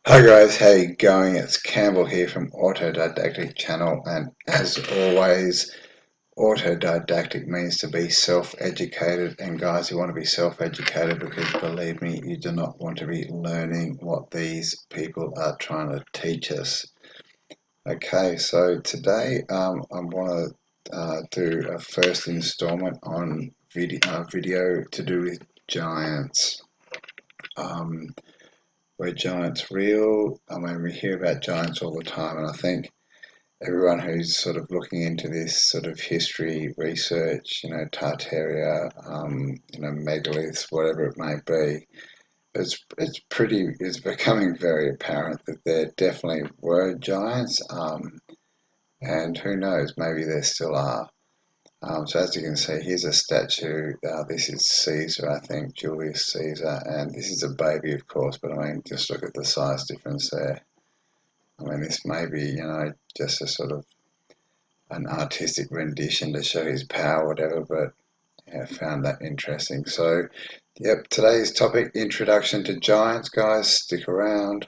Hi guys, how you going? It's Campbell here from Autodidactic channel, and as always, autodidactic means to be self-educated, and guys, you want to be self-educated because believe me, you do not want to be learning what these people are trying to teach us. Okay, so today I want to do a first installment on video to do with giants. Um, Were giants real? I mean, we hear about giants all the time, and I think everyone who's sort of looking into this sort of history research, Tartaria, megaliths, whatever it may be, it's becoming very apparent that there definitely were giants, and who knows, maybe there still are. So as you can see, here's a statue. This is Caesar, I think, Julius Caesar, and this is a baby, of course, but I mean, just look at the size difference there. I mean, this may be, just a sort of an artistic rendition to show his power, whatever, but yeah, I found that interesting. So, yep, today's topic, introduction to giants, guys. Stick around.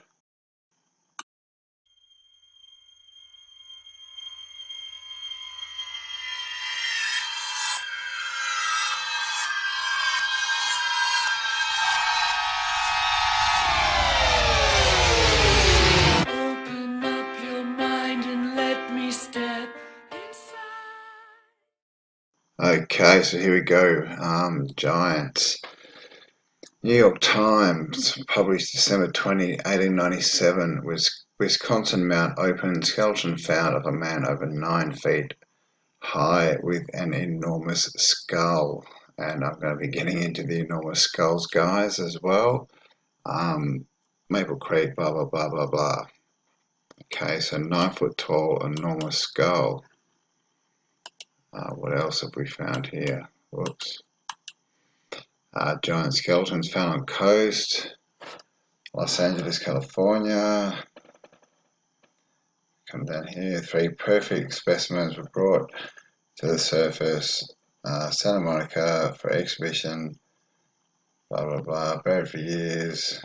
Open up your mind and let me step inside. Okay, so here we go. Giants. New York Times, published December 20, 1897, Wisconsin Mount Open, skeleton found of a man over 9 feet high with an enormous skull. And I'm going to be getting into the enormous skulls, guys, as well. Maple Creek, blah, blah, blah, blah, blah. Okay, so 9 foot tall, enormous skull. What else have we found here? Whoops. Giant skeletons found on coast. Los Angeles, California. Come down here. 3 perfect specimens were brought to the surface. Santa Monica for exhibition. Blah, blah, blah. Buried for years.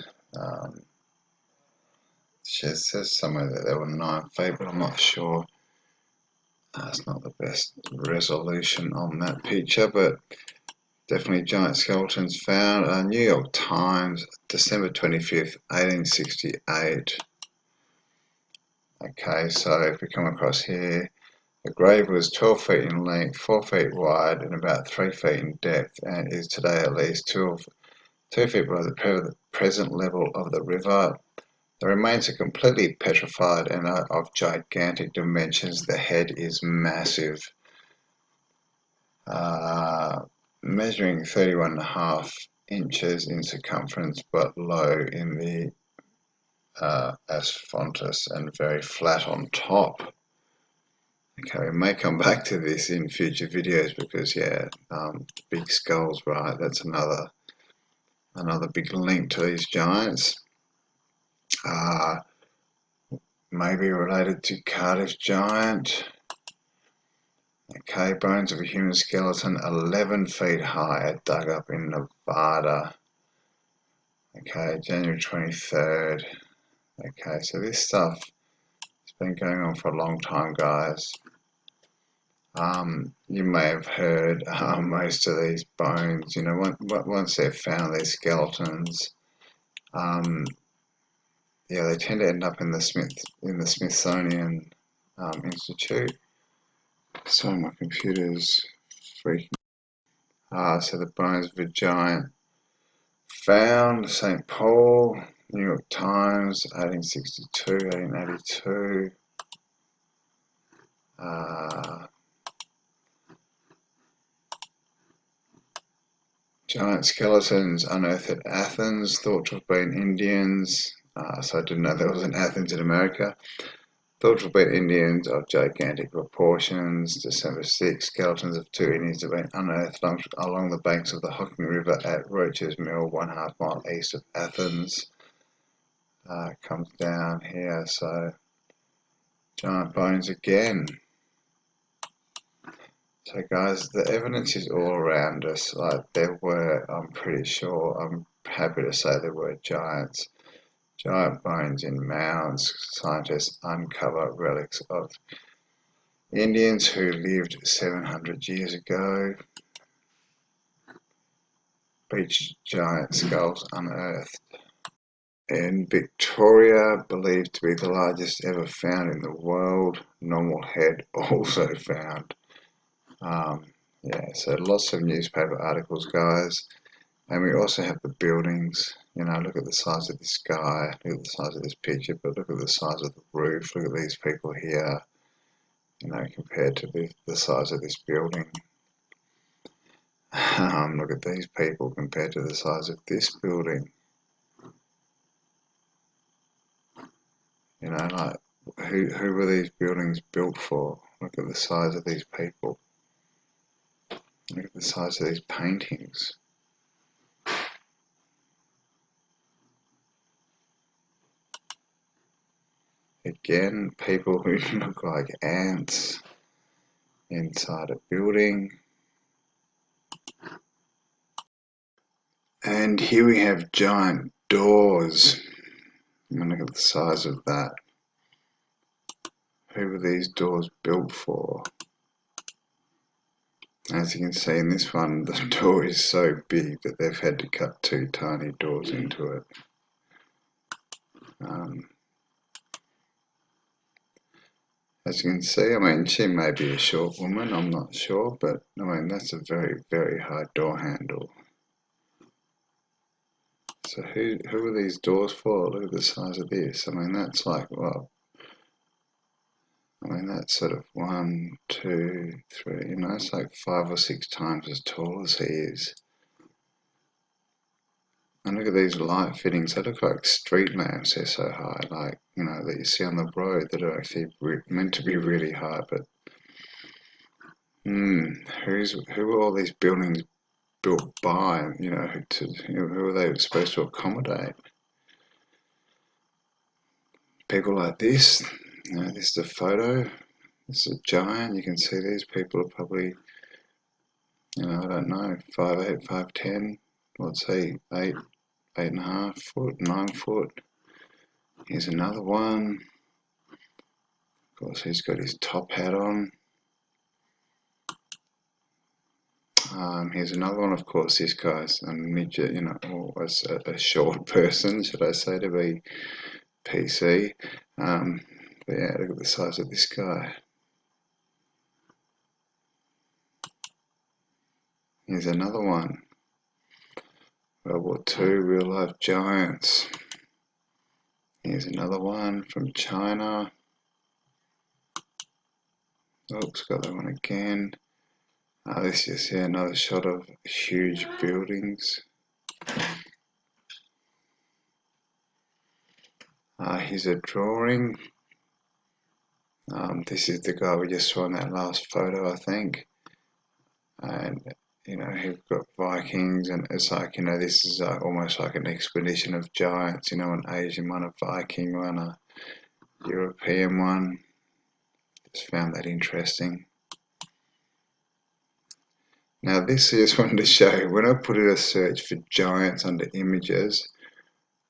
It says somewhere that there were 9 feet, but I'm not sure. It's not the best resolution on that picture, but definitely giant skeletons found. New York Times, December 25th, 1868. Okay, so if we come across here, the grave was 12 feet in length, 4 feet wide, and about 3 feet in depth, and is today at least 2 feet below the present level of the river. The remains are completely petrified and are of gigantic dimensions. The head is massive, measuring 31.5 inches in circumference, but low in the asphantus and very flat on top. Okay, we may come back to this in future videos because, yeah, big skulls, right? That's another big link to these giants. Maybe related to Cardiff giant. Okay, bones of a human skeleton 11 feet high, dug up in Nevada. Okay, January 23rd. Okay, so this stuff has been going on for a long time, guys. You may have heard most of these bones, once they've found these skeletons, yeah, they tend to end up in the Smithsonian Institute. So my computer's freaking. So the bones of a giant found, St. Paul, New York Times, 1862, 1882. Giant skeletons unearthed at Athens, thought to have been Indians. So I didn't know there was an Athens in America. Thought to have been Indians of gigantic proportions. December 6th, skeletons of 2 Indians have been unearthed along the banks of the Hocking River at Roach's Mill, 1/2 mile east of Athens. Comes down here, so giant bones again. So guys, the evidence is all around us. Like there were, I'm pretty sure, I'm happy to say there were giants. Giant bones in mounds. Scientists uncover relics of Indians who lived 700 years ago. Beach giant skulls unearthed. In Victoria, believed to be the largest ever found in the world. Normal head also found. Yeah, so lots of newspaper articles, guys. And we also have the buildings. You know, look at the size of this guy, look at the size of this picture, but look at the size of the roof, look at these people here, you know, compared to the size of this building. Look at these people compared to the size of this building. You know, like, who were these buildings built for? Look at the size of these people. Look at the size of these paintings. Again, people who look like ants inside a building. And here we have giant doors. Look at the size of that. Who were these doors built for? As you can see in this one, the door is so big that they've had to cut two tiny doors into it. As you can see, I mean, she may be a short woman, I'm not sure, but I mean, that's a very, very hard door handle. So who are these doors for? Look at the size of this. I mean, that's like, well, I mean, that's sort of 1, 2, 3, you know, it's like 5 or 6 times as tall as he is. And look at these light fittings, they look like street lamps, they're so high, like, you know, that you see on the road that are actually meant to be really high, but who are all these buildings built by, you know, who are they supposed to accommodate? People like this, you know, this is a photo, this is a giant, you can see these people are probably, you know, I don't know, 5'8", 5'10", let's say 8.5 foot, 9 foot. Here's another one. Of course, he's got his top hat on. Here's another one. Of course, this guy's a midget, you know, or a short person, should I say, to be PC. But yeah, look at the size of this guy. Here's another one. World War II, real life giants. Here's another one from China. Oops, got that one again. This is another shot of huge buildings. Here's a drawing. This is the guy we just saw in that last photo, I think. And, you know, he's got Vikings, and it's like, you know, this is almost like an expedition of giants, you know, an Asian one, a Viking one, a European one. Just found that interesting. Now this I just wanted to show you, when I put in a search for giants under images,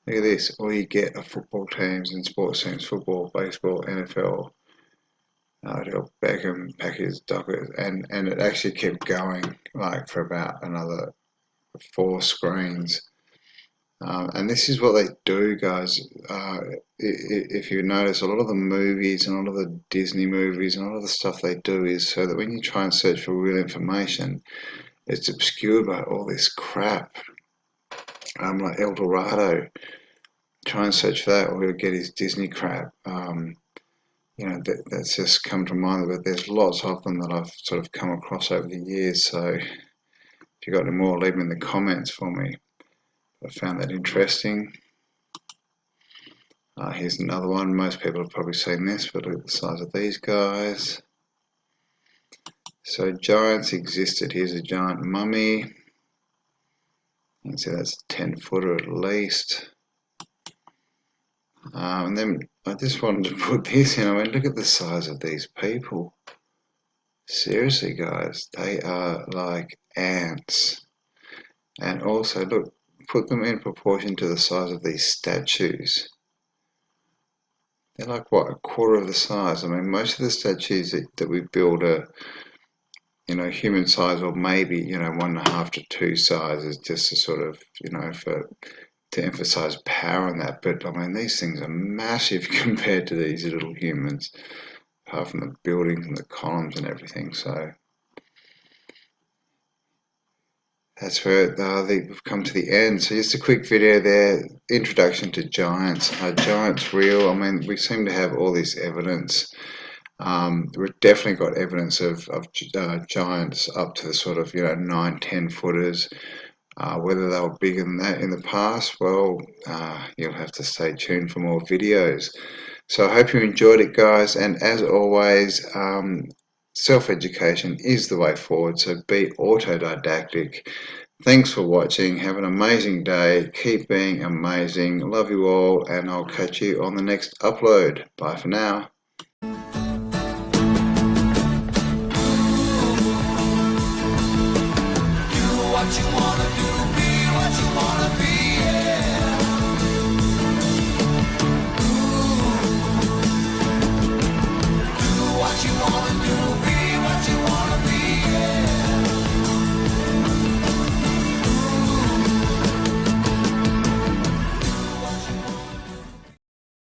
look at this, all you get are football teams and sports teams, football, baseball, NFL, Beckham, Packers, Dockers, and it actually kept going like for about another 4 screens. And this is what they do, guys. If you notice, a lot of the movies and a lot of the Disney movies and a lot of the stuff they do is so that when you try and search for real information, it's obscured by all this crap. Like El Dorado, try and search for that, or you'll get his Disney crap. You know, that's just come to mind, but there's lots of them that I've sort of come across over the years. So if you got any more, leave them in the comments for me. I found that interesting. Here's another one. Most people have probably seen this, but look at the size of these guys. So giants existed. Here's a giant mummy. You can see that's a 10-footer at least. And then I just wanted to put this in. I mean, look at the size of these people. Seriously, guys, they are like ants. And also, look, put them in proportion to the size of these statues. they're like what, a quarter of the size. I mean, most of the statues that we build are, human size, or maybe 1.5 to 2 sizes, just to sort of, to emphasize power on that. But I mean, these things are massive compared to these little humans, apart from the buildings and the columns and everything. So that's where we've come to the end. So just a quick video there, introduction to giants. Are giants real? I mean, we seem to have all this evidence. We've definitely got evidence of giants up to the sort of 9-10 footers. Whether they were bigger than that in the past, well, you'll have to stay tuned for more videos. So I hope you enjoyed it, guys, and as always, self-education is the way forward, so be autodidactic. Thanks for watching. Have an amazing day. Keep being amazing. Love you all, and I'll catch you on the next upload. Bye for now.